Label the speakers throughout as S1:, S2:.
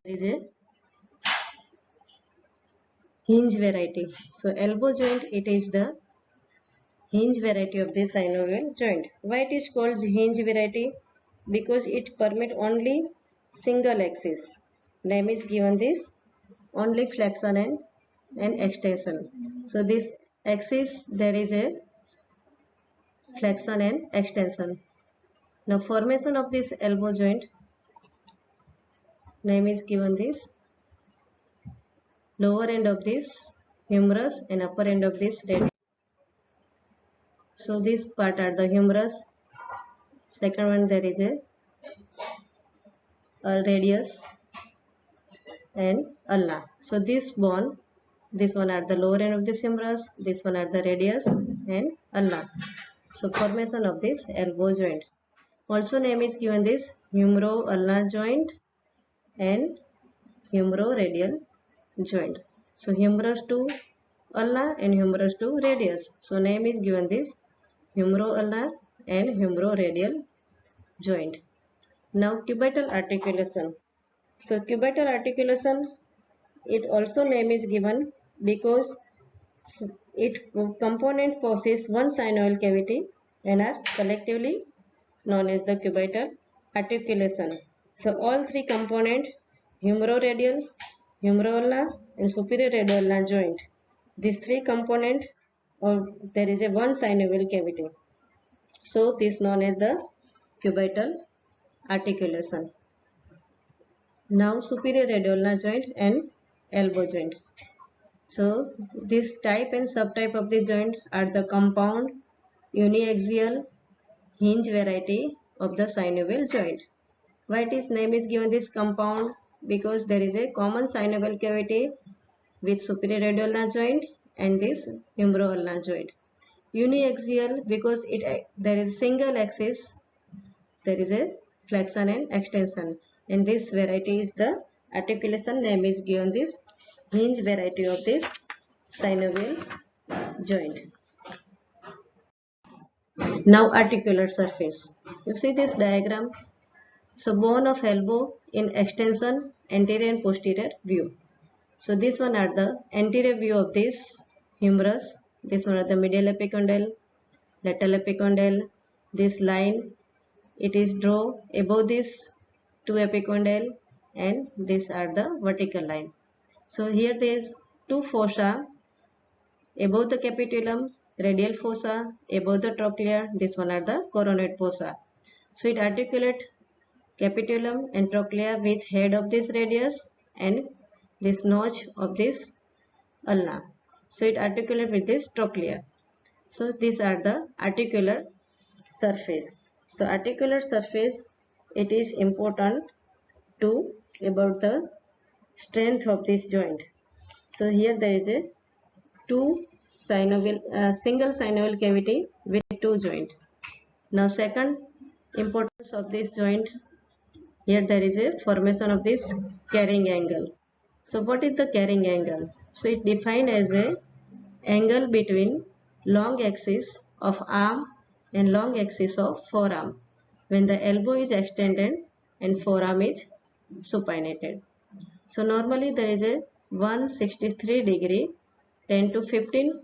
S1: There is a hinge variety. So elbow joint, it is the hinge variety of the synovial joint. Why it is called hinge variety? Because it permit only single axis. Name is given this only flexion and extension. So this axis there is a flexion and extension. Now formation of this elbow joint, name is given this lower end of this humerus and upper end of this radius. So this part are the humerus. Second one there is a radius and ulna. So this bone, this one are the lower end of the humerus, this one are the radius and ulna. So formation of this elbow joint. Also name is given this humero-ulnar joint and humeroradial joint. So humerus to ulna and humerus to radius. So name is given this humero-ulnar and humeroradial joint. Now cubital articulation. So cubital articulation, it also name is given because it component possess one synovial cavity and are collectively known as the cubital articulation. So all three component humeroradials, humeroulnar and superior radioulnar joint. These three component or there is a one synovial cavity. So this is known as the cubital articulation. Now superior radioulnar joint and elbow joint. So this type and subtype of the joint are the compound, uniaxial, hinge variety of the synovial joint. Why its name is given this compound? Because there is a common synovial cavity with superior radioulnar joint and this humeroulnar joint. Uniaxial because there is single axis, there is a flexion and extension, and this variety is the articulation name is given this hinge variety of this synovial joint. Now articular surface. You see this diagram. So bone of elbow in extension, anterior and posterior view. So this one are the anterior view of this humerus. This one are the medial epicondyle, lateral epicondyle. This line, it is draw above this two epicondyle and these are the vertical line. So here there is two fossa above the capitulum, radial fossa, above the trochlea. This one are the coronate fossa. So it articulate capitulum and trochlea with head of this radius and this notch of this ulna. So it articulate with this trochlea. So these are the articular surface. So articular surface, it is important to about the strength of this joint. So here there is a single synovial cavity with two joint. Now second importance of this joint, here there is a formation of this carrying angle. So what is the carrying angle? So it defined as a angle between long axis of arm and long axis of forearm when the elbow is extended and forearm is supinated. So normally there is a 163 degree 10 to 15.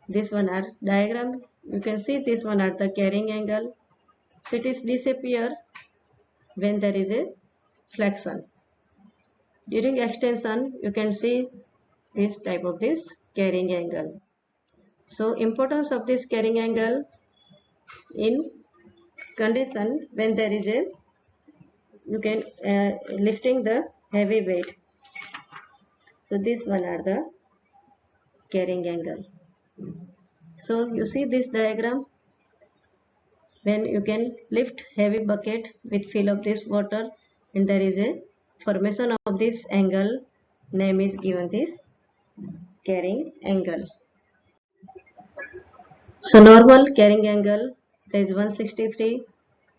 S1: This one are diagram. You can see this one are the carrying angle. So it is disappear when there is a flexion. During extension, you can see this type of this carrying angle. So importance of this carrying angle in condition when there is a you can lifting the heavy weight. So this one are the carrying angle. So you see this diagram when you can lift heavy bucket with fill of this water and there is a formation of this angle, name is given this carrying angle. So normal carrying angle there is 163.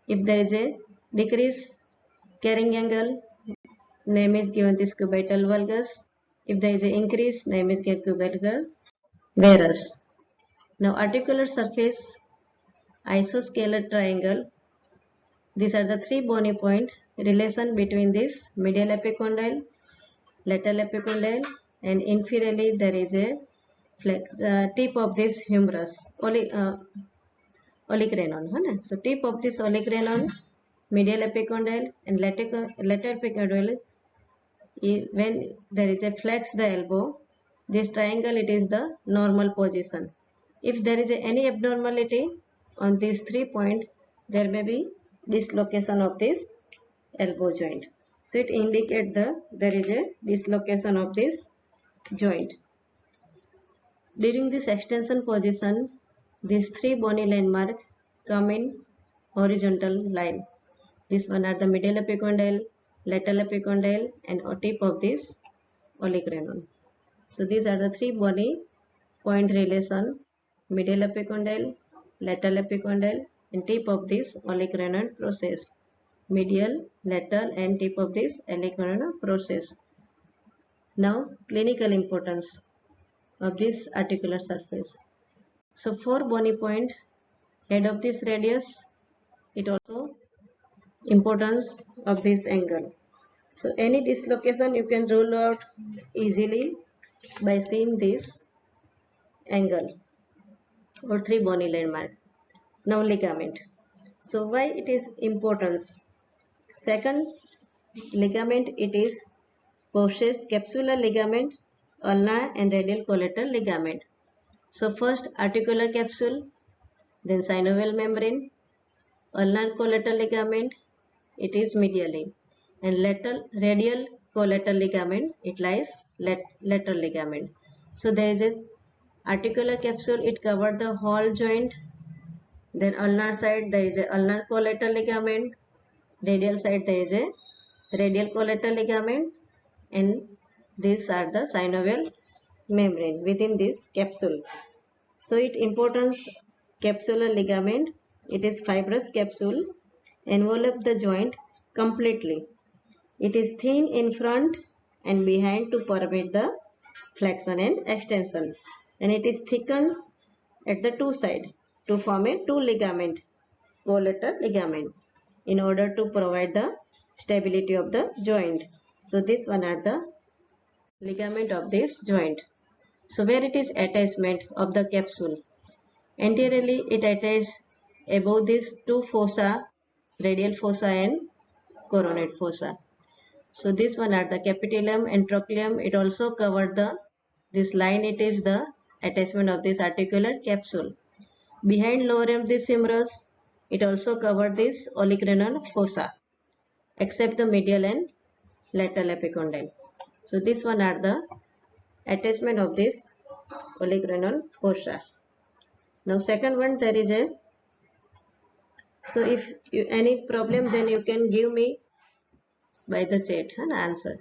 S1: If there is a decrease carrying angle, name is given this cubital valgus. If there is an increase, name is given cubital varus. Now articular surface isoscalar triangle. These are the three bony point relation between this medial epicondyle, lateral epicondyle, and inferiorly there is a tip of this humerus, olecranon, है ना? So tip of this olecranon, medial epicondyle and lateral epicondyle. When there is a flex the elbow, this triangle, it is the normal position. If there is any abnormality on these 3 points, there may be dislocation of this elbow joint. So it indicates there is a dislocation of this joint. During this extension position, these 3 bony landmarks come in horizontal line. This one are the medial epicondyle, lateral epicondyle, and tip of this olecranon. So these are the 3 bony point relation: medial epicondyle, lateral epicondyle, and tip of this olecranon process. Medial, lateral, and tip of this olecranon process. Now, clinical importance of this articular surface. So 4 bony point, head of this radius, it also importance of this angle. So any dislocation you can rule out easily by seeing this angle or 3 bony landmark. Now ligament. So why it is importance? Second ligament, it is possess capsular ligament, ulnar and radial collateral ligament. So first articular capsule, then synovial membrane, ulnar collateral ligament, it is medially, and radial collateral ligament, it lies lateral ligament. So there is a articular capsule, it covers the whole joint. Then ulnar side there is a ulnar collateral ligament, radial side there is a radial collateral ligament, and these are the synovial membrane within this capsule. So it importance capsular ligament, it is fibrous capsule, envelop the joint completely. It is thin in front and behind to permit the flexion and extension, and it is thickened at the two sides to form a two ligament, collateral ligament, in order to provide the stability of the joint. So this one are the ligament of this joint. So where it is attachment of the capsule? Anteriorly it attaches above these two fossa, radial fossa and coronate fossa. So this one are the capitulum and trochleum. It also covered this line, it is the attachment of this articular capsule. Behind lower of this humerus, it also covered this olecranon fossa, except the medial and lateral epicondyle. So this one are the attachment of this olecranon fossa. Now second one, there is a, so if you any problem, then you can give me by the chat and answer.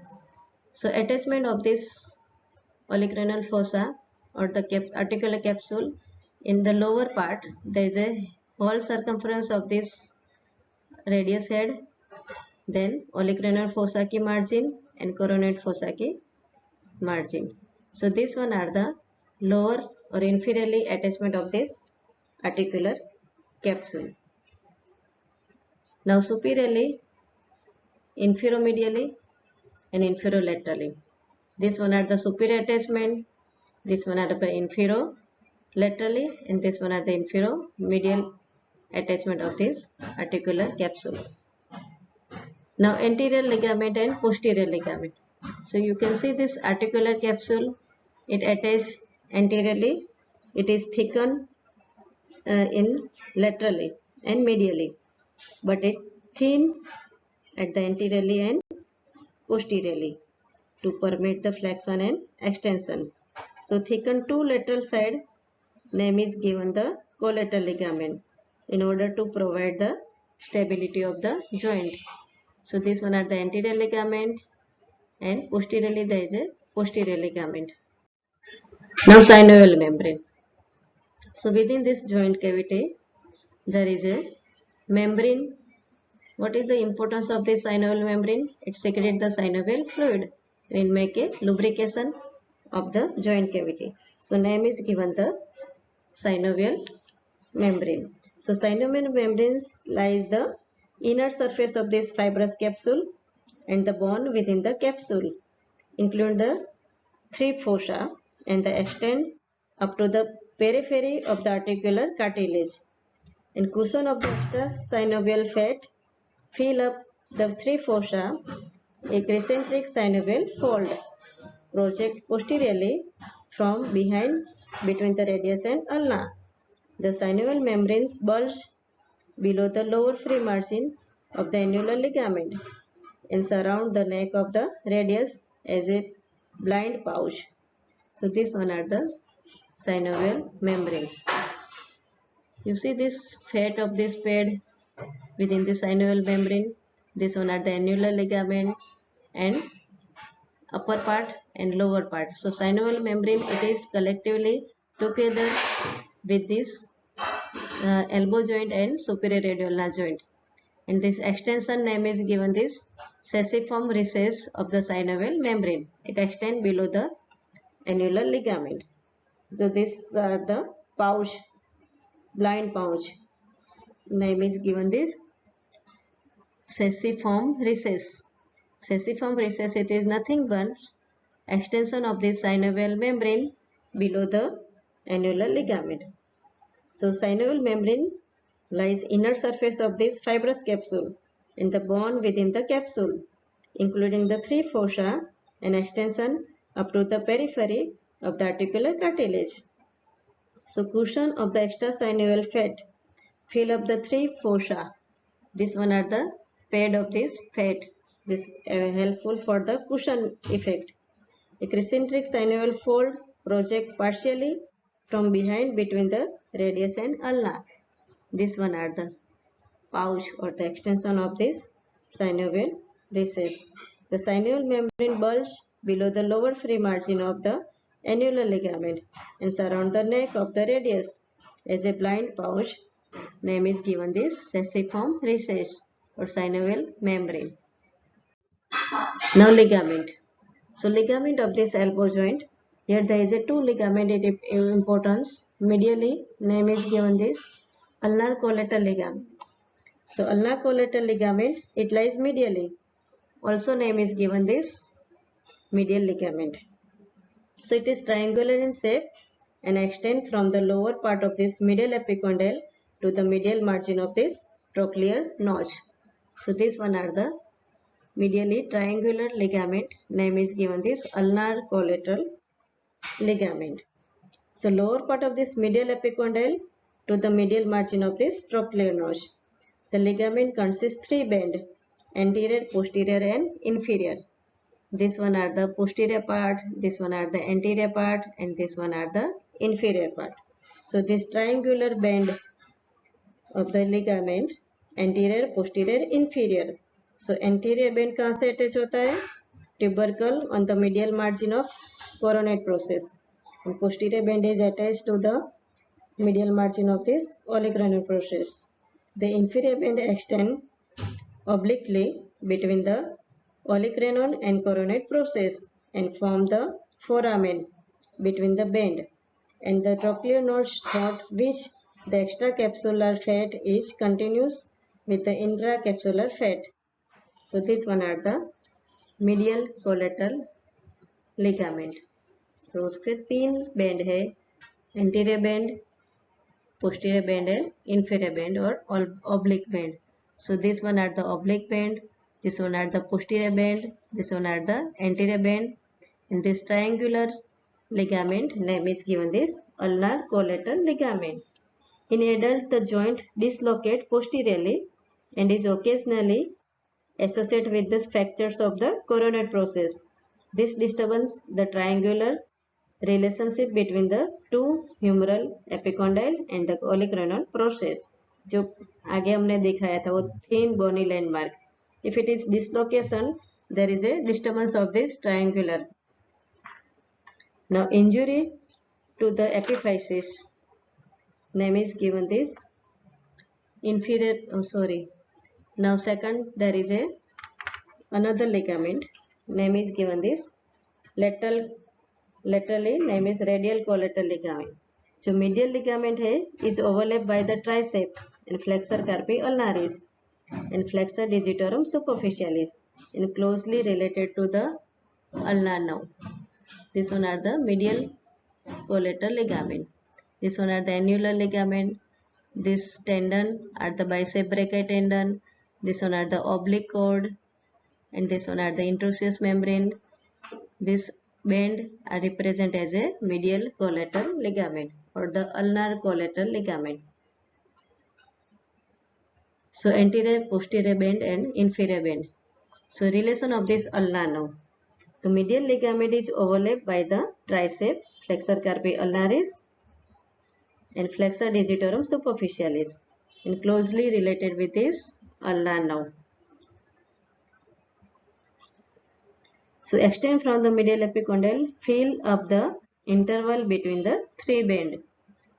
S1: So attachment of this olecranon fossa or the articular capsule, in the lower part there is a whole circumference of this radius head, then olecranon fossa ki margin and coronate fossa ki margin. So this one are the lower or inferiorly attachment of this articular capsule. Now superiorly, inferiormedially and inferolaterally. This one are the superior attachment, this one are the inferolaterally, and this one are the inferomedial attachment of this articular capsule. Now anterior ligament and posterior ligament. So you can see this articular capsule, it attaches anteriorly, it is thickened in laterally and medially, but it thin at the anteriorly and posteriorly to permit the flexion and extension. So thicken two lateral side, name is given the collateral ligament, in order to provide the stability of the joint. So this one are the anterior ligament and posteriorly there is a posterior ligament. Now synovial membrane. So within this joint cavity there is a membrane. What is the importance of this synovial membrane? It secretes the synovial fluid and make a lubrication of the joint cavity. So name is given the synovial membrane. So synovial membranes lies the inner surface of this fibrous capsule and the bone within the capsule, including the three fossa and the extend up to the periphery of the articular cartilage. And cushion of the extrasynovial fat fill up the three fossa, a concentric synovial fold project posteriorly from behind between the radius and ulna. The synovial membranes bulge below the lower free margin of the annular ligament and surround the neck of the radius as a blind pouch. So these one are the synovial membrane. You see this fat of this pad within the synovial membrane. This one are the annular ligament and upper part and lower part. So synovial membrane, it is collectively together with this elbow joint and superior radial joint. And this extension name is given this sessiform recess of the synovial membrane. It extends below the annular ligament. So these are the pouch, blind pouch. Name is given this sessiform recess. Sessiform recess, it is nothing but extension of the synovial membrane below the annular ligament. So synovial membrane lies inner surface of this fibrous capsule and the bone within the capsule, including the three fossa and extension up to the periphery of the articular cartilage. So cushion of the extrasynovial fat fill up the three fossa. This one are the pad of this fat. This helpful for the cushion effect. A concentric synovial fold project partially from behind between the radius and ulna. This one are the pouch or the extension of this synovial recess. The synovial membrane bulge below the lower free margin of the annular ligament and surround the neck of the radius as a blind pouch. Name is given this sessiform recess or synovial membrane. Now ligament. So ligament of this elbow joint. Here there is a two ligament importance. Medially name is given this ulnar collateral ligament. So ulnar collateral ligament, it lies medially. Also name is given this medial ligament. So it is triangular in shape and extend from the lower part of this medial epicondyle to the medial margin of this trochlear notch. So these one are the medially triangular ligament. Name is given this ulnar collateral ligament. So lower part of this medial epicondyle to the medial margin of this trochlear notch. The ligament consists three bands, anterior, posterior and inferior. This one are the posterior part, this one are the anterior part and this one are the inferior part. So this triangular band of the ligament, anterior, posterior, inferior. So anterior band कहाँ से attach होता है? Tubercle on the medial margin of coronate process. And posterior band is attached to the medial margin of this olecranon process. The inferior band extend obliquely between the olecranon and coronate process and form the foramen between the band and the trochlear notch through which the extracapsular fat is continuous with the intracapsular fat. So this one are the medial collateral ligament. So उसके तीन band है, anterior band, posterior band and inferior band or oblique band. So this one are the oblique band, this one are the posterior band, this one are the anterior band, and this triangular ligament name is given this ulnar collateral ligament. In adult, the joint dislocates posteriorly and is occasionally associated with the fractures of the coronate process. This disturbance the triangular relationship between the two humeral epicondyle and the olecranon process. जो आगे हमने दिखाया था वो thin bony landmark. If it is dislocation, there is a disturbance of this triangular. Now injury to the epiphysis. Name is given this inferior. Oh, sorry. Now second, there is a another ligament. Name is given this laterally name is radial collateral ligament. जो medial ligament है is overlapped by the tricep and flexor carpi ulnaris. and flexor digitorum superficialis, and closely related to the ulnar nerve. This one are the medial collateral ligament. This one are the annular ligament. This tendon are the bicep brachii tendon. This one are the oblique cord, and this one are the interosseous membrane. This band are represent as a medial collateral ligament or the ulnar collateral ligament. So anterior, posterior band and inferior band. So relation of this ulnar nerve. The medial ligament is overlapped by the tricep, flexor carpi ulnaris and flexor digitorum superficialis, and closely related with this ulnar nerve. So extend from the medial epicondyle, fill up the interval between the three band.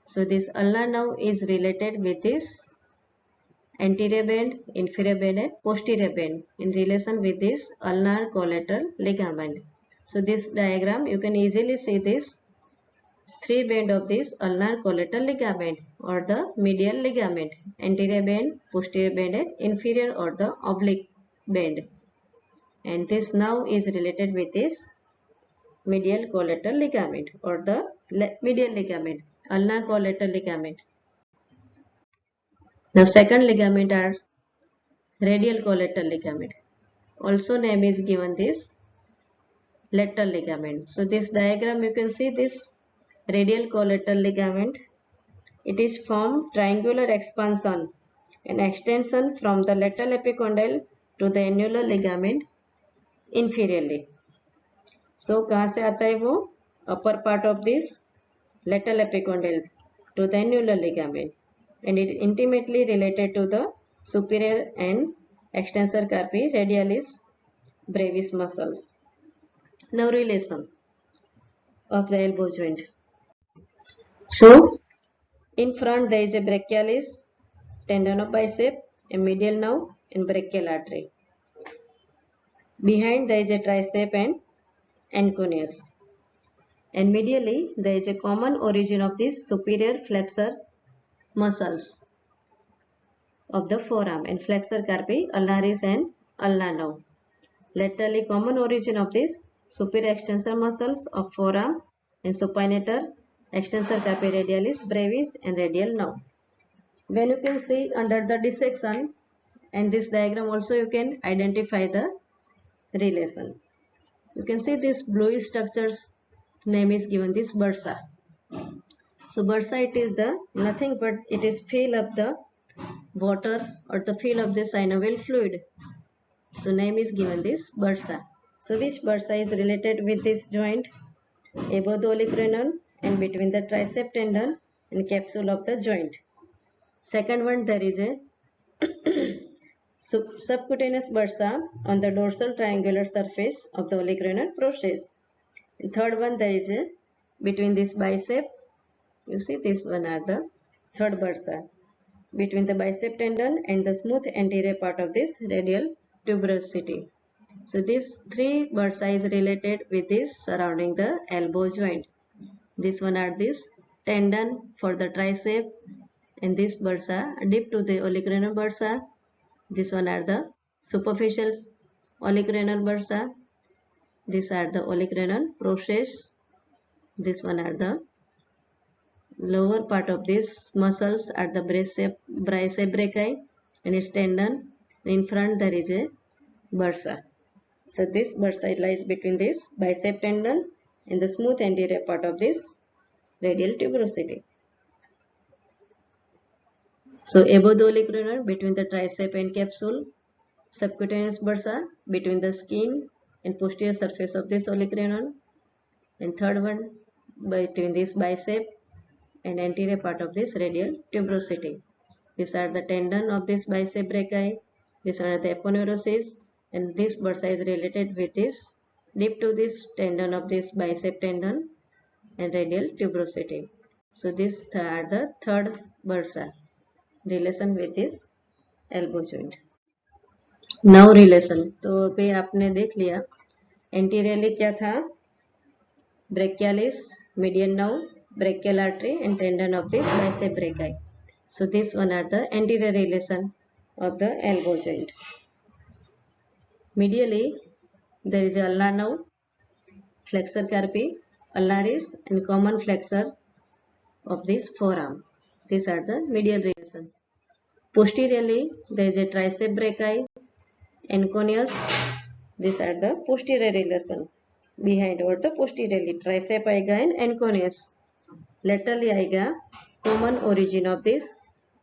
S1: So this ulnar nerve is related with this anterior band, inferior band and posterior band in relation with this ulnar collateral ligament. So this diagram you can easily see this three band of this ulnar collateral ligament or the medial ligament, anterior band, posterior band and inferior or the oblique band. And this now is related with this medial collateral ligament or the medial ligament, ulnar collateral ligament. Now second ligament are radial collateral ligament. Also name is given this lateral ligament. So this diagram you can see this radial collateral ligament. It is from triangular expansion and extension from the lateral epicondyle to the annular ligament inferiorly. So कहाँ से आता है वो? Upper part of this lateral epicondyle to the annular ligament, and it intimately related to the superior and extensor carpi radialis brevis muscles. Now relation of the elbow joint. So in front there is a brachialis, tendon of bicep, a medial nerve and brachial artery. Behind there is a tricep and anconeus. And medially there is a common origin of this superior flexor muscles of the forearm and flexor carpi ulnaris and ulnar nerve. Laterally common origin of this superior extensor muscles of forearm and supinator extensor carpi radialis brevis and radial nerve. When you can see under the dissection and this diagram also you can identify the relation. You can see this bluish structures name is given this bursa. So bursa it is the nothing but it is fill up the water or the fill of the synovial fluid. So name is given this bursa. So which bursa is related with this joint? Above the olecranon and between the tricep tendon and capsule of the joint. Second one there is a subcutaneous bursa on the dorsal triangular surface of the olecranon process. And third one there is a between this bicep, you see this one are the third bursa between the bicep tendon and the smooth anterior part of this radial tuberosity. So these three bursa is related with this surrounding the elbow joint. This one are this tendon for the tricep and this bursa deep to the olecranon bursa. This one are the superficial olecranon bursa. These are the olecranon process. This one are the lower part of these muscles are the bicep brachii and its tendon. In front there is a bursa. So this bursa lies between this bicep tendon and the smooth anterior part of this radial tuberosity. So above the olecranon between the tricep and capsule, subcutaneous bursa between the skin and posterior surface of this olecranon, and third one between this bicep and anterior part of this radial tuberosity. These are the tendon of this bicep brachii. These are the aponeurosis, and this bursa is related with this deep to this tendon of this bicep tendon and radial tuberosity. So these are the third bursa relation with this elbow joint. Now relation, तो अभी आपने देख लिया anteriorly क्या था, brachialis, medial nerve, brachial artery and tendon of this bicep brachii. So this one are the anterior relation of the elbow joint. Medially, there is a ulnar nerve, flexor carpi, ulnaris, and common flexor of this forearm. These are the medial relation. Posteriorly, there is a tricep brachii, enconius. These are the posterior relation. Behind or the posteriorly, tricep aiga and enconius. Laterally aiga, common origin of this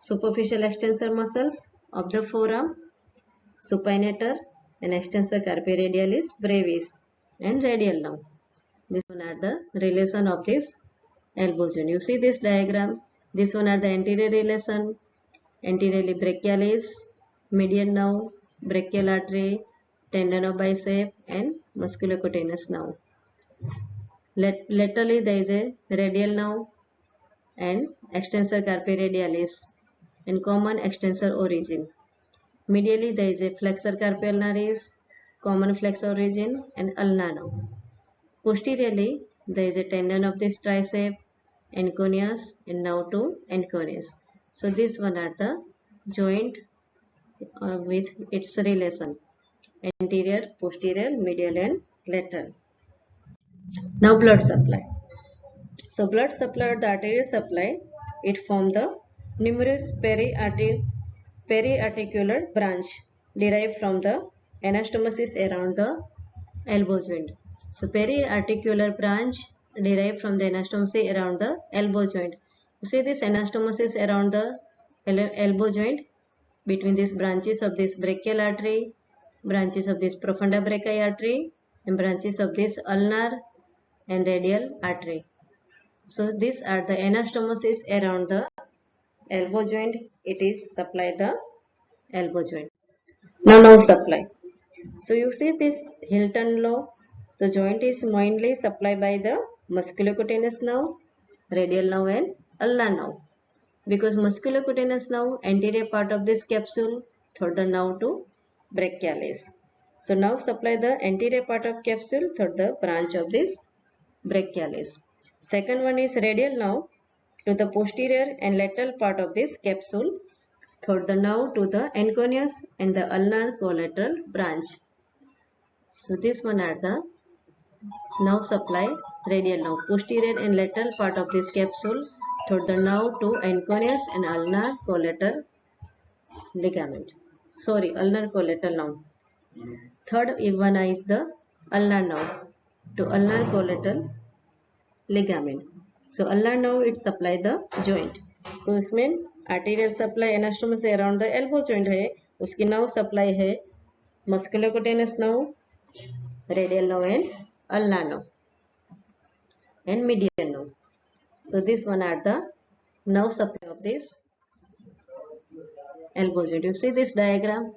S1: superficial extensor muscles of the forearm, supinator, and extensor carpi radialis brevis and radial nerve. This one are the relation of this elbow joint. You see this diagram. This one are the anterior relation, anteriorly brachialis, median nerve, brachial artery, tendon of bicep, and musculocutaneous nerve. Laterally there is a radial nerve and extensor carpi radialis and common extensor origin. Medially there is a flexor carpi ulnaris, common flexor origin, and ulnar nerve. Posteriorly, there is a tendon of this tricep, enconius, and now to enconius. So this one are the joint with its relation: anterior, posterior, medial, and lateral. Now blood supply. So blood supply, the arterial supply, it forms the numerous periarticular branch derived from the anastomosis around the elbow joint. So periarticular branch derived from the anastomosis around the elbow joint. You see this anastomosis around the elbow joint between these branches of this brachial artery, branches of this profunda brachii artery, and branches of this ulnar and radial artery. So these are the anastomosis around the elbow joint. It is supply the elbow joint. Now nerve supply. So you see this Hilton law. The joint is mainly supplied by the musculocutaneous nerve, radial nerve, and ulnar nerve. Because musculocutaneous nerve, anterior part of this capsule, third the nerve to brachialis. So now supply the anterior part of capsule, third the branch of this brachialis. Second one is radial nerve to the posterior and lateral part of this capsule, third the nerve to the enconius and the ulnar collateral branch. So this one are the nerve supply, radial nerve, posterior and lateral part of this capsule through the nerve to enconius and ulnar collateral ligament. Sorry, ulnar collateral nerve. Third one is the ulnar nerve to ulnar collateral ligament. So ulnar nerve it supply the joint. So इसमें arterial supply anastomosis around the elbow joint है, उसकी nerve supply है musculocutaneous nerve, radial nerve and ulnar nerve and medial nerve. So this one are the nerve supply of this elbow joint. You see this diagram.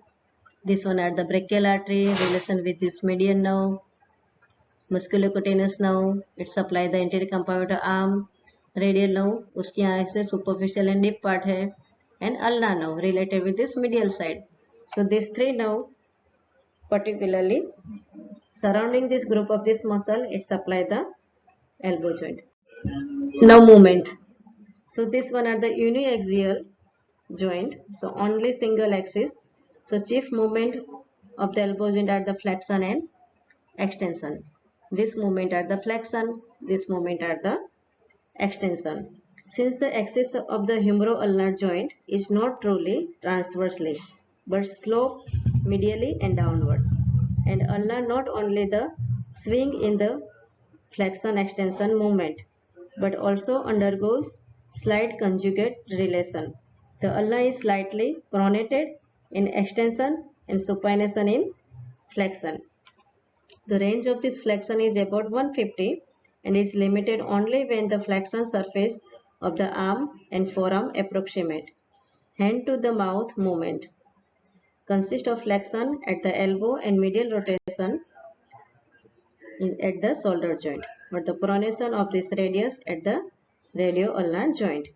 S1: This one are the brachial artery relation with this median nerve, musculocutaneous nerve. It supply the anterior compartment of arm, radial nerve. उसकी यहाँ से superficial and deep part है, and ulnar nerve related with this medial side. So these three nerve particularly surrounding this group of this muscle, it supply the elbow joint. Now movement. So this one are the uniaxial joint. So only single axis. So chief movement of the elbow joint are the flexion and extension. This movement are the flexion. This movement are the extension. Since the axis of the humeroulnar joint is not truly transversely, but slope medially and downward, and ulnar not only the swing in the flexion extension movement, but also undergoes slight conjugate relation. The ulna is slightly pronated in extension and supination in flexion. The range of this flexion is about 150 and is limited only when the flexion surface of the arm and forearm approximate. Hand to the mouth movement consists of flexion at the elbow and medial rotation at the shoulder joint, but the pronation of this radius at the radio-ulnar joint.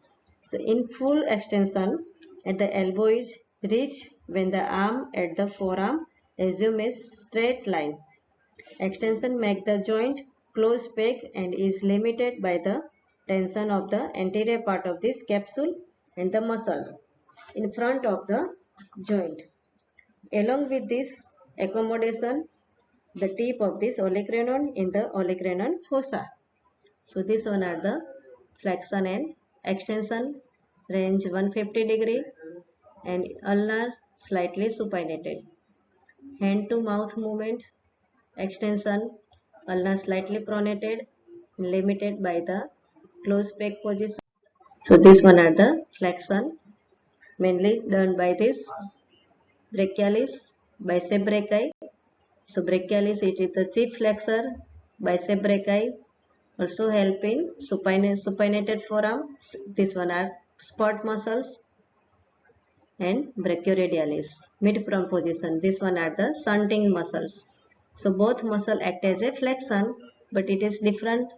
S1: So in full extension at the elbow is reached when the arm at the forearm assume a straight line. Extension makes the joint close peg and is limited by the tension of the anterior part of this capsule and the muscles in front of the joint. Along with this accommodation, the tip of this olecranon in the olecranon fossa. So this one are the flexion and extension, range 150 degree, and ulnar slightly supinated. Hand to mouth movement, extension, ulnar slightly pronated, limited by the closed pec position. So this one are the flexion, mainly done by this brachialis, bicep brachii. So brachialis, it is the chief flexor, bicep brachii also help in supinated forearm. This one are spot muscles, and brachioradialis, mid-prone position. This one are the shunting muscles. So both muscle act as a flexion, but it is different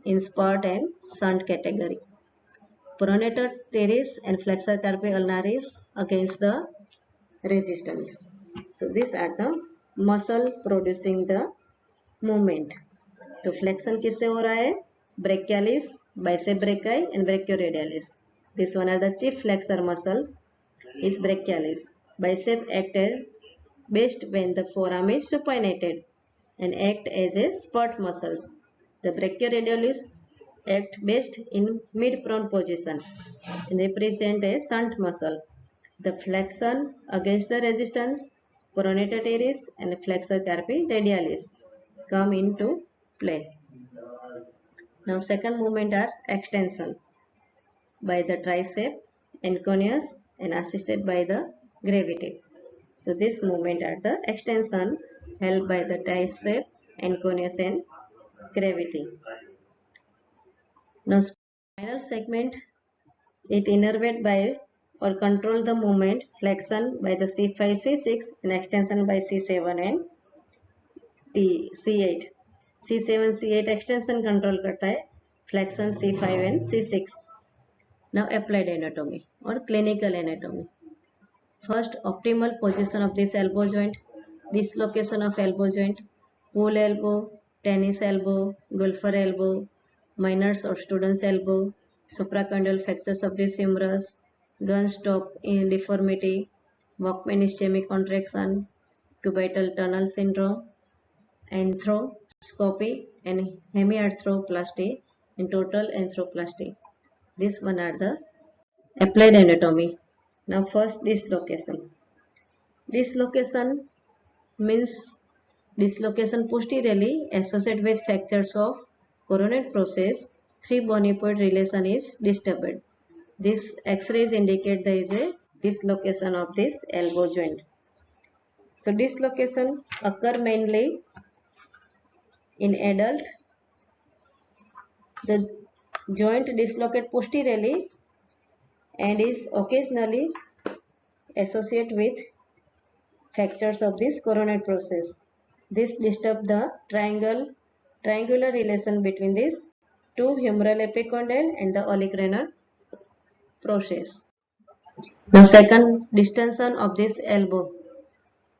S1: in spot and shunt category. Pronator teres and flexor carpi ulnaris against the resistance. So these are the muscle producing the movement. तो flexion किससे हो रहा है? Brachialis, bicep brachii and ब्रेकियोरेडियलिस. This one are the chief flexor muscles is brachialis. Bicep act as best when the forearm is supinated and act as a spot muscles. The brachioradialis act best in mid-prone position and represent a shunt muscle. The flexion against the resistance, pronator teres and flexor carpi radialis come into play. Now second movement are extension by the tricep, anconeus and assisted by the gravity. So this movement are the extension held by the tricep, anconeus and gravity. Now spinal segment, it innervate by or control the movement flexion by the C5, C6 and extension by C7 and C8. C7, C8 extension control करता है, flexion C5 and C6. Now applied anatomy or clinical anatomy. First, optimal position of this elbow joint, dislocation of elbow joint, pool elbow, tennis elbow, golfer elbow, minors or students elbow, supracondylar fractures of the humerus, gunstock in deformity, Walkman ischemic contraction, cubital tunnel syndrome, arthroscopy and hemiarthroplasty and total arthroplasty. This one are the applied anatomy. Now first dislocation. Dislocation means dislocation posteriorly associated with fractures of coronate process. 3 bony point relation is disturbed. This X-rays indicate there is a dislocation of this elbow joint. So dislocation occur mainly in adult. The joint dislocate posteriorly and is occasionally associated with fractures of this coronate process. This disturbs the triangular relation between these two humeral epicondyle and the olecranon process. Now second, distension of this elbow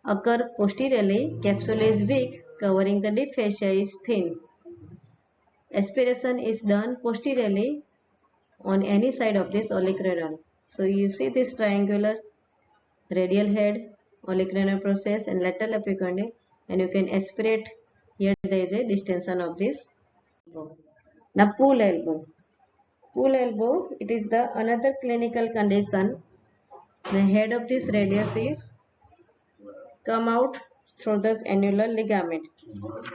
S1: occur posteriorly. Capsule is weak, covering the deep fascia is thin. Aspiration is done posteriorly on any side of this olecranon. So you see this triangular radial head, olecranon process and lateral epicondyle, and you can aspirate. Here there is a distension of this elbow. Now pull elbow. Pull elbow, it is the another clinical condition. The head of this radius is come out through this annular ligament.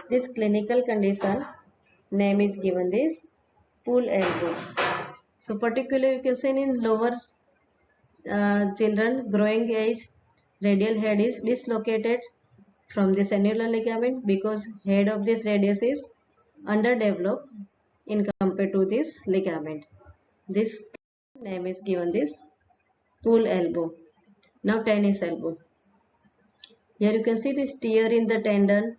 S1: This clinical condition name is given this pull elbow. So particularly you can see in lower children growing age, radial head is dislocated from this annular ligament because head of this radius is underdeveloped in compared to this ligament. This name is given this pull elbow. Now tennis elbow. Here you can see this tear in the tendon,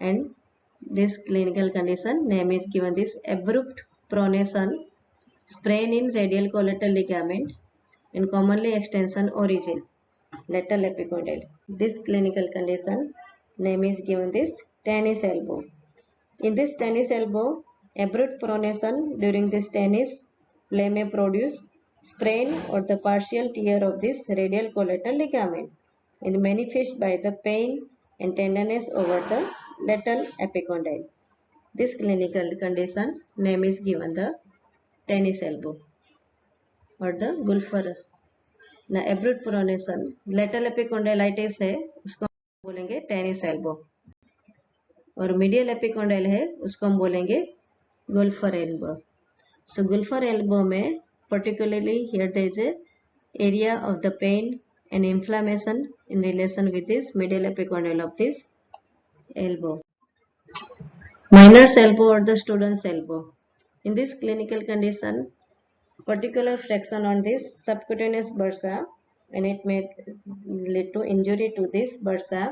S1: and this clinical condition name is given this abrupt pronation, sprain in radial collateral ligament and commonly extension origin, lateral epicondyle. This clinical condition name is given this tennis elbow. In this tennis elbow, abrupt pronation during this tennis play may produce sprain or the partial tear of this radial collateral ligament and manifest by the pain and tenderness over the lateral epicondyle. This clinical condition name is given the tennis elbow or the golfer. ना एब्रूट pronation lateral एपिकोंडाइलाइटिस है उसको हम बोलेंगे tennis elbow और medial epicondyle है उसको हम बोलेंगे गोल्फर एल्बो. सो गोल्फर एल्बो में particularly here there is a area of the pain and inflammation in relation with this medial epicondyle of this elbow. Minor's elbow or the student's elbow. In this clinical condition, particular fraction on this subcutaneous bursa and it may lead to injury to this bursa.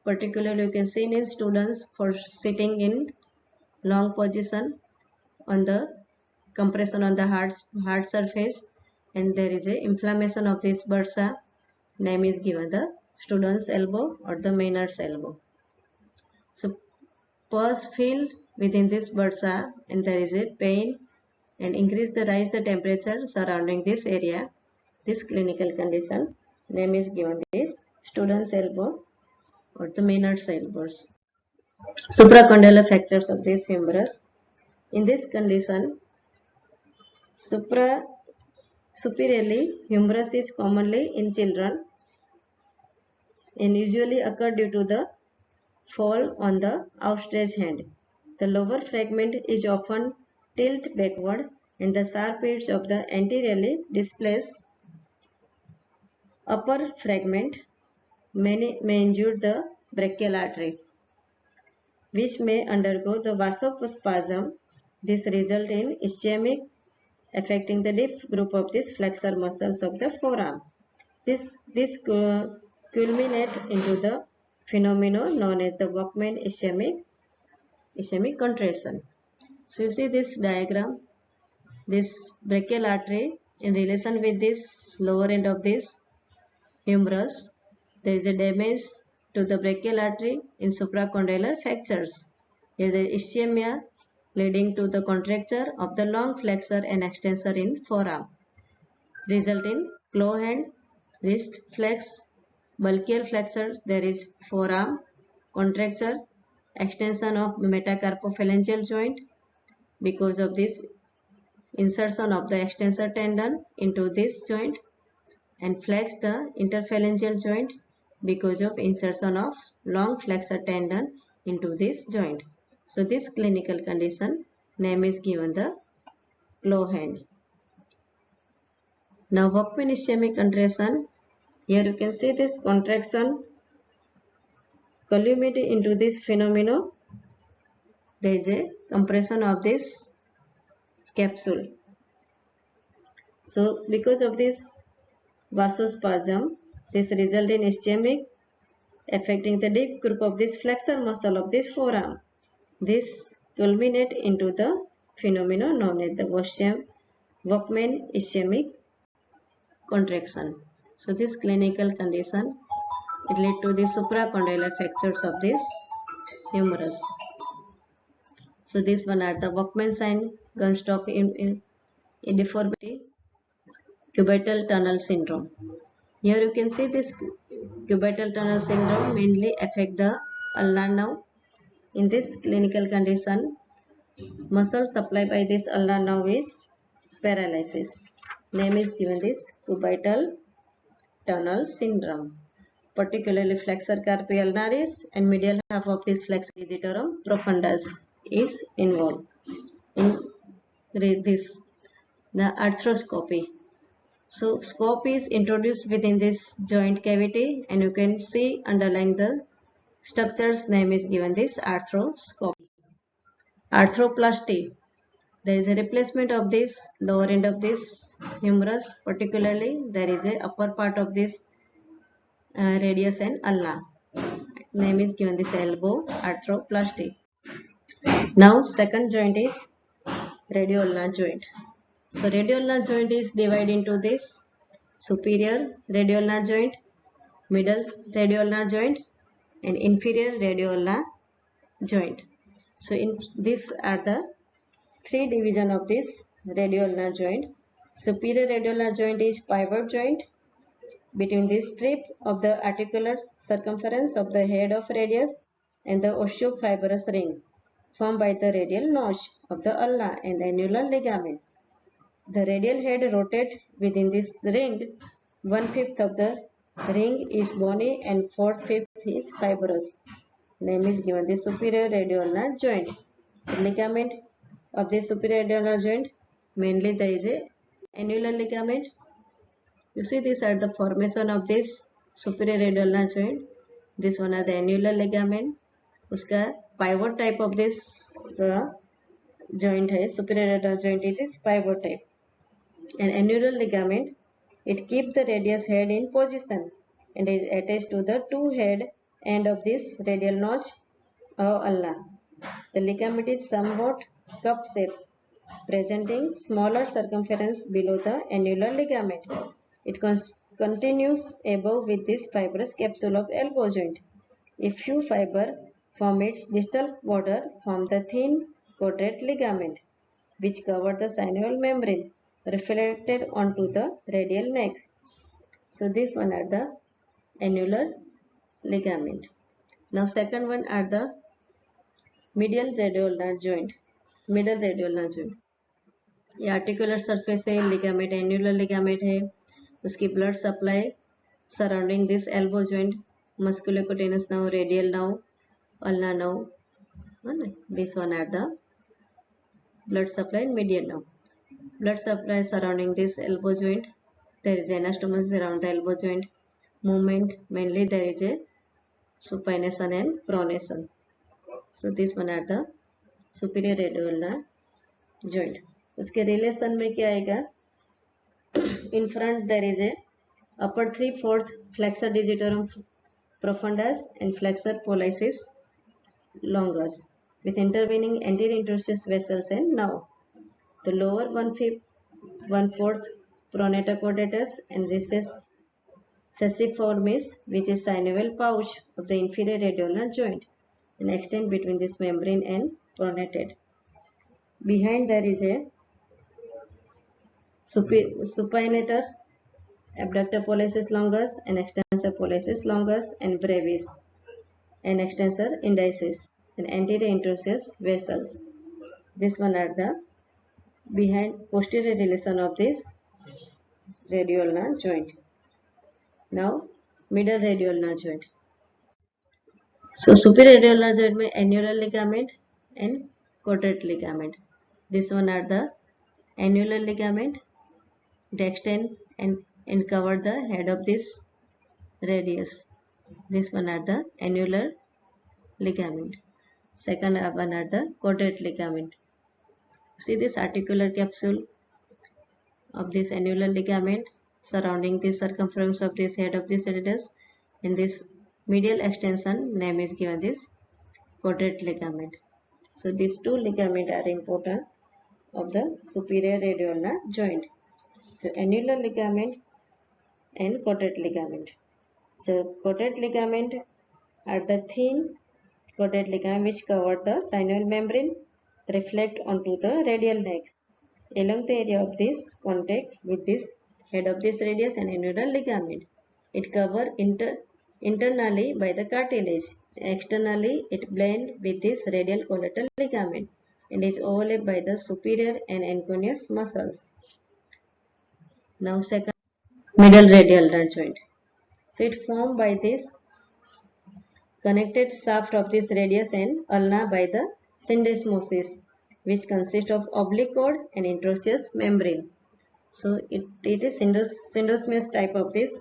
S1: Particularly you can see in students for sitting in long position on the compression on the hard surface and there is a inflammation of this bursa. Name is given the student's elbow or the Maynard's elbow. So pulse feel within this bursa and there is a pain and rise the temperature surrounding this area. This clinical condition name is given this student's elbow or the Maynard's elbows. Supracondylar fractures of this humerus. In this condition, superiorly humerus is commonly in children and usually occur due to the fall on the outstretched hand. The lower fragment is often tilt backward and the sharp edge of the anteriorly displaced upper fragment may injure the brachial artery, which may undergo the vasospasm. This result in ischemic affecting the deep group of these flexor muscles of the forearm. This culminate into the phenomenon known as the Workman ischemic contraction. So you see this diagram, this brachial artery in relation with this lower end of this humerus, there is a damage to the brachial artery in supracondylar fractures. There is ischemia leading to the contracture of the long flexor and extensor in forearm, result in claw hand, wrist flex, bulkier flexor, there is forearm contracture, extension of metacarpophalangeal joint because of this insertion of the extensor tendon into this joint and flex the interphalangeal joint because of insertion of long flexor tendon into this joint. So this clinical condition name is given the claw hand. Now Workman ischemic contraction. Here you can see this contraction culminate into this phenomenon. There is a compression of this capsule. So because of this vasospasm, this result in ischemic affecting the deep group of this flexor muscle of this forearm. This culminate into the phenomenon known as the Workman ischemic contraction. So this clinical condition it lead to the supracondylar fractures of this humerus. So this one are the Workman sign, Gunstock in deformity, cubital tunnel syndrome. Here you can see this cubital tunnel syndrome mainly affect the ulnar nerve. In this clinical condition, muscle supplied by this ulnar nerve is paralysis. Name is given this cubital tunnel syndrome. Particularly flexor carpi ulnaris and medial half of this flexor digitorum profundus is involved. In this, the arthroscopy. So scope is introduced within this joint cavity and you can see underlying the structure's name is given this arthroscopy. Arthroplasty. There is a replacement of this lower end of this humerus, particularly there is a upper part of this radius and ulna. Name is given this elbow arthroplasty. Now second joint is radioulnar joint. So radioulnar joint is divided into this superior radioulnar joint, middle radioulnar joint and inferior radioulnar joint. So in this are the three division of this radioulnar joint. Superior radioulnar joint is pivot joint between the strip of the articular circumference of the head of radius and the osteofibrous ring formed by the radial notch of the ulna and annular ligament. The radial head rotates within this ring. 1/5 of the ring is bony and 4/5 is fibrous. Name is given the superior radioulnar joint. The ligament of the superior radioulnar joint, mainly there is a annular ligament. You see these are the formation of this superior radioulnar joint. This one are the annular ligament. उसका pivot type of this joint है superior radioulnar joint. It is pivot type. An annular ligament, it keeps the radius head in position and is attached to the two head end of this radial notch or ulna. The ligament is somewhat cup shaped, presenting smaller circumference below the annular ligament. It continues above with this fibrous capsule of elbow joint. A few fibers from its distal border form the thin quadrate ligament, which cover the synovial membrane reflected onto the radial neck. So this one are the annular ligament. Now second one are the medial radioulnar joint. Middle radioulnar joint. ये articular surface है, ligament annular ligament है, उसकी blood supply surrounding this elbow joint, musculocutaneous now, radial now, ulna now, this one are the blood supply in medial now. Blood supply surrounding this elbow joint. There is anastomosis around the elbow joint. Movement, mainly there is a supination and pronation. So this one are the superior radioulnar joint. उसके relation में क्या आएगा? In front there is a upper 3/4 flexor digitorum profundus and flexor pollicis longus with intervening anterior interosseous vessels and nerve. The lower 1/4 pronator caudatus and recessiformis, which is synovial pouch of the inferior radioulnar joint, and extend between this membrane and pronated. Behind there is a supinator abductor pollicis longus and extensor pollicis longus and brevis and extensor indicis and anterior interosseous vessels. This one are the behind posterior relation of this radioulnar joint. Now middle radioulnar joint. So superior radioulnar joint में annular ligament and quadrate ligament. This one are the annular ligament. It extend and cover the head of this radius. This one are the annular ligament. Second one are the quadrate ligament. See this articular capsule of this annular ligament surrounding the circumference of this head of this radius, and this medial extension name is given this quadrate ligament. So these two ligaments are important of the superior radioulnar joint. So annular ligament and quadrate ligament. So quadrate ligament are the thin quadrate ligament which cover the synovial membrane, reflect onto the radial neck along the area of this contact with this head of this radius and annular ligament. It covers internally by the cartilage. Externally, it blends with this radial collateral ligament and is overlapped by the superior and anconeus muscles. Now second, middle radioulnar joint. So it formed by this connected shaft of this radius and ulna by the syndesmosis, which consists of oblique cord and interosseous membrane. So it is syndesmos type of this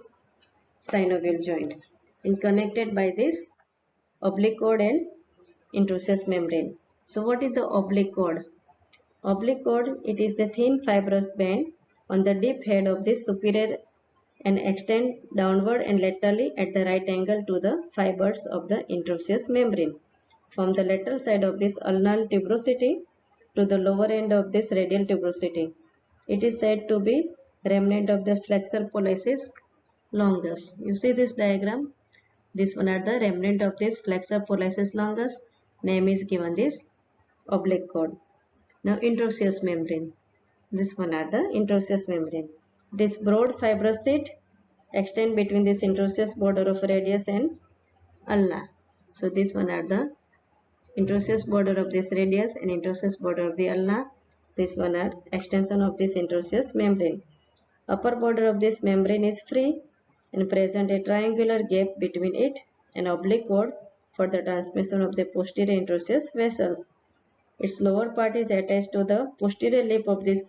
S1: synovial joint and connected by this oblique cord and interosseous membrane. So what is the oblique cord? Oblique cord, it is the thin fibrous band on the deep head of this superior and extend downward and laterally at the right angle to the fibers of the interosseous membrane. From the lateral side of this ulnar tuberosity to the lower end of this radial tuberosity. It is said to be remnant of the flexor pollicis longus. You see this diagram? This one are the remnant of this flexor pollicis longus. Name is given this oblique cord. Now interosseous membrane. This one are the interosseous membrane. This broad fibrous sheet extend between this interosseous border of radius and ulna. So this one are the interosseous border of this radius and interosseous border of the ulna. This one are extension of this interosseous membrane. Upper border of this membrane is free and present a triangular gap between it and oblique cord for the transmission of the posterior interosseous vessels. Its lower part is attached to the posterior lip of this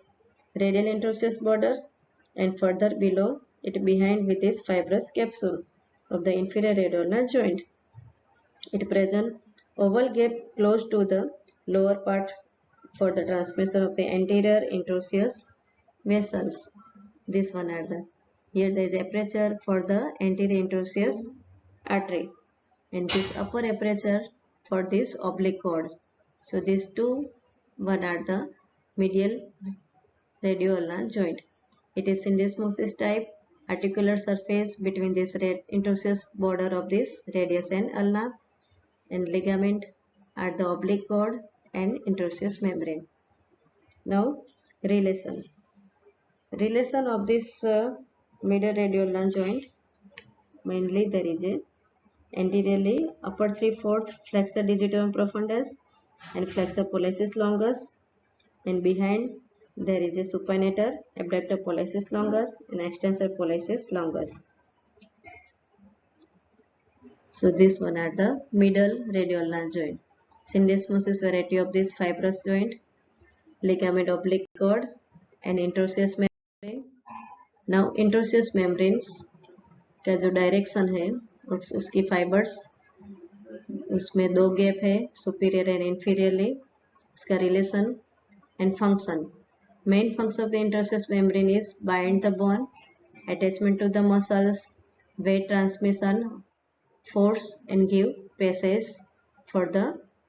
S1: radial interosseous border and further below it behind with this fibrous capsule of the inferior radioulnar joint. It presents oval gap close to the lower part for the transmission of the anterior interosseous vessels. This one are the here there is aperture for the anterior interosseous artery and this upper aperture for this oblique cord. So these two one are the medial radioulnar joint. It is syndesmosis type articular surface between this interosseous border of this radius and ulna and ligament at the oblique cord and interosseous membrane. Now relation. Relation of this medial radioulnar joint, mainly there is a anteriorly upper 3/4 flexor digitorum profundus and flexor pollicis longus, and behind there is a supinator abductor pollicis longus and extensor pollicis longus. So this one are the middle radioulnar joint. Syndesmosis variety of this fibrous joint, ligament oblique cord and interosseous membrane. Now interosseous membranes का जो direction है उसकी fibres उसमें दो gap है superior and inferiorly उसका relation and function main function of the interosseous membrane is bind the bone attachment to the muscles weight transmission force and give passage for the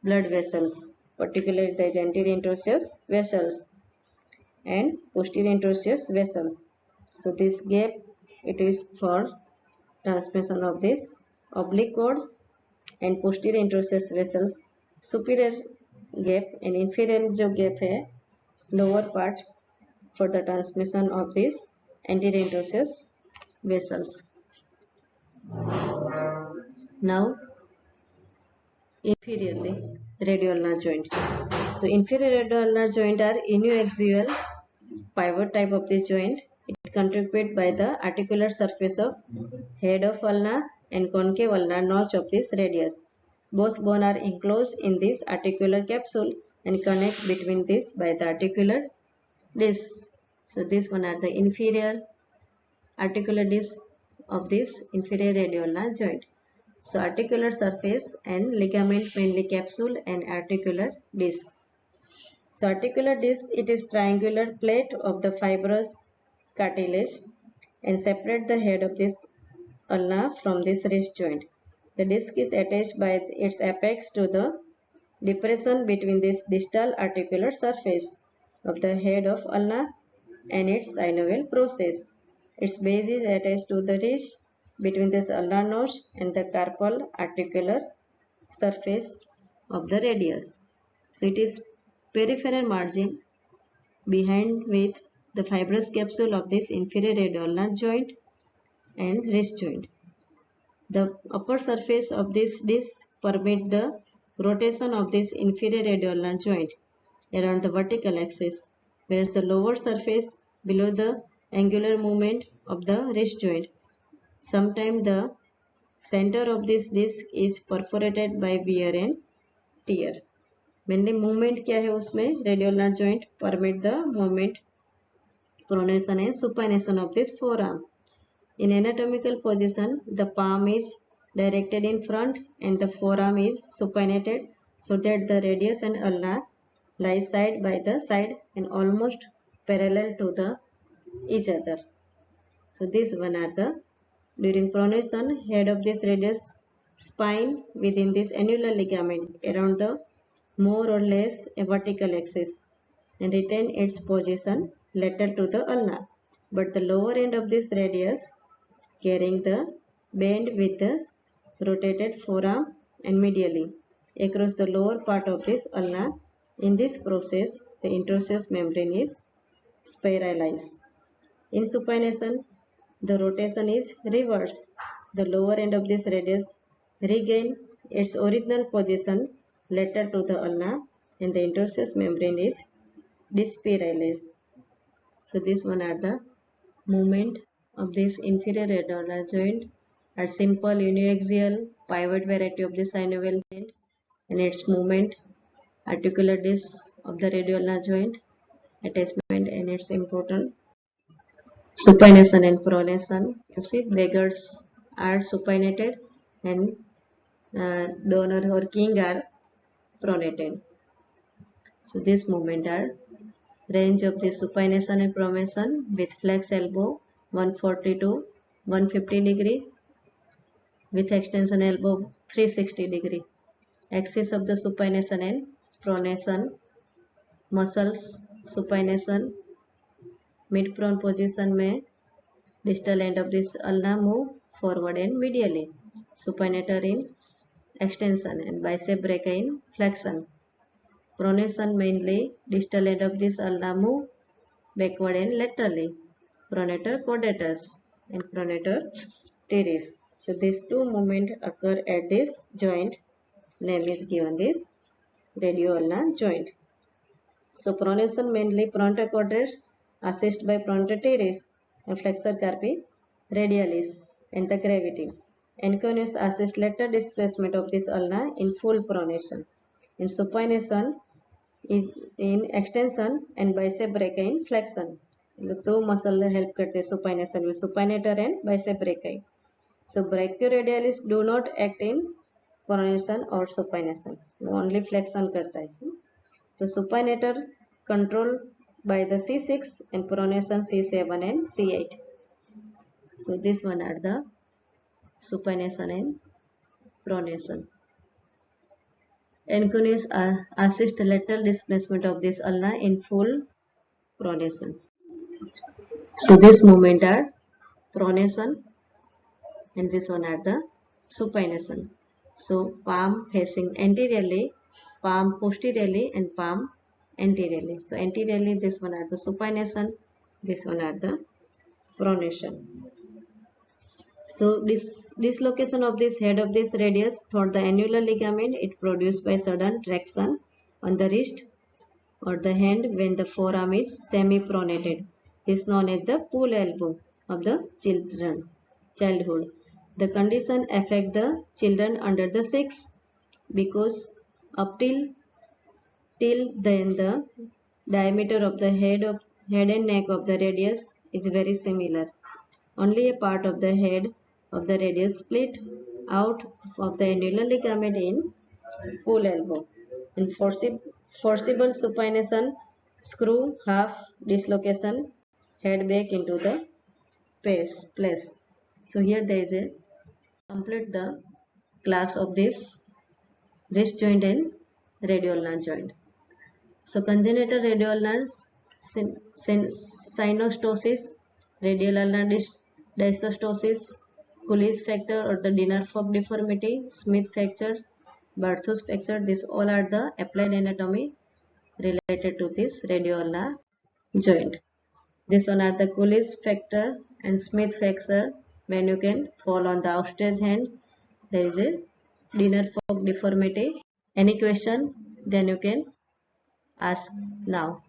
S1: blood vessels, particularly the anterior interosseous vessels and posterior interosseous vessels. So this gap it is for transmission of this oblique cord and posterior interosseous vessels. Superior gap and inferior जो gap है lower part for the transmission of this anterior interosseous vessels. Now inferiorly radioulnar joint. So inferior radioulnar joint are inuaxial pivot type of this joint. It contributed by the articular surface of head of ulna and concave ulnar notch of this radius. Both bone are enclosed in this articular capsule and connect between this by the articular disc. So this one are the inferior articular disc of this inferior radioulnar joint. So articular surface and ligament mainly capsule and articular disc. So articular disc it is triangular plate of the fibrous cartilage and separate the head of this ulna from this wrist joint. The disc is attached by its apex to the depression between this distal articular surface of the head of ulna and its synovial process. Its base is attached to the ridge between this ulnar notch and the carpal articular surface of the radius. So it is peripheral margin behind with the fibrous capsule of this inferior radioulnar joint and wrist joint. The upper surface of this disc permit the rotation of this inferior radioulnar joint around the vertical axis, whereas the lower surface below the angular movement of the wrist joint. Sometimes the center of this disc is perforated by wear and tear. Mainly movement क्या है उसमें radioulnar joint permit the movement, pronation and supination of this forearm. In anatomical position, the palm is directed in front and the forearm is supinated so that the radius and ulna lie side by the side and almost parallel to the each other. So these one are the during pronation, head of this radius spine within this annular ligament around the more or less a vertical axis and retain its position lateral to the ulna. But the lower end of this radius carrying the bend with the rotated forearm and medially across the lower part of this ulna. In this process, the interosseous membrane is spiralize. In supination, the rotation is reverse. The lower end of this radius regain its original position lateral to the ulna, and the interosseous membrane is despiralized. So this one are the movement of this inferior radioulnar joint are simple uniaxial pivot variety of the synovial joint, and its movement articular disc of the radioulnar joint attachment and its important supination and pronation. You see beggars are supinated and donor or king are pronated. So this movement are range of the supination and pronation with flex elbow 140 to 150 degree, with extension elbow 360 degree. Axis of the supination and pronation muscles supination mid prone position में distal end of this ulna move forward and medially. Supinator in extension and bicep brachii in flexion. Pronation mainly distal end of this ulna move backward and laterally. Pronator quadratus and pronator teres. So these two movements occur at this joint. Name is given this radioulnar joint. So pronation mainly pronator quadratus assist by pronator teres and flexor carpi radialis and the gravity. Anconus assist lateral displacement of this ulna in full pronation. In supination is in extension and bicep brachii in flexion. The two muscle help करते supination में supinator and bicep brachii. So brachioradialis do not act in pronation or supination. Only flexion करता है. So supinator controlled by the C6 and pronation C7 and C8. So this one are the supination and pronation. Anconus assist lateral displacement of this ulna in full pronation. So this movement are pronation and this one are the supination. So palm facing anteriorly, palm posteriorly and palm anteriorly. So anteriorly this one are the supination, this one are the pronation. So dislocation of this head of this radius through the annular ligament it produced by sudden traction on the wrist or the hand when the forearm is semi-pronated. This is known as the pull elbow of the childhood. The condition affect the children under the 6 because up till then the diameter of the head and neck of the radius is very similar. Only a part of the head of the radius split out of the annular ligament in pull elbow. In forcible supination, screw half dislocation head back into the place. So here there is a complete the class of this wrist joint and radioulnar joint. So congenital radioulnar synostosis, radioulnar dysostosis, Cooley's fracture or the Dinner-Fock deformity, Smith fracture, Barthus fracture, these all are the applied anatomy related to this radioulnar joint. This one are the Cooley's fracture and Smith fracture. When you can fall on the outstretched hand, there is a Dinner-Fock deformity. Any question? Then you can ask now.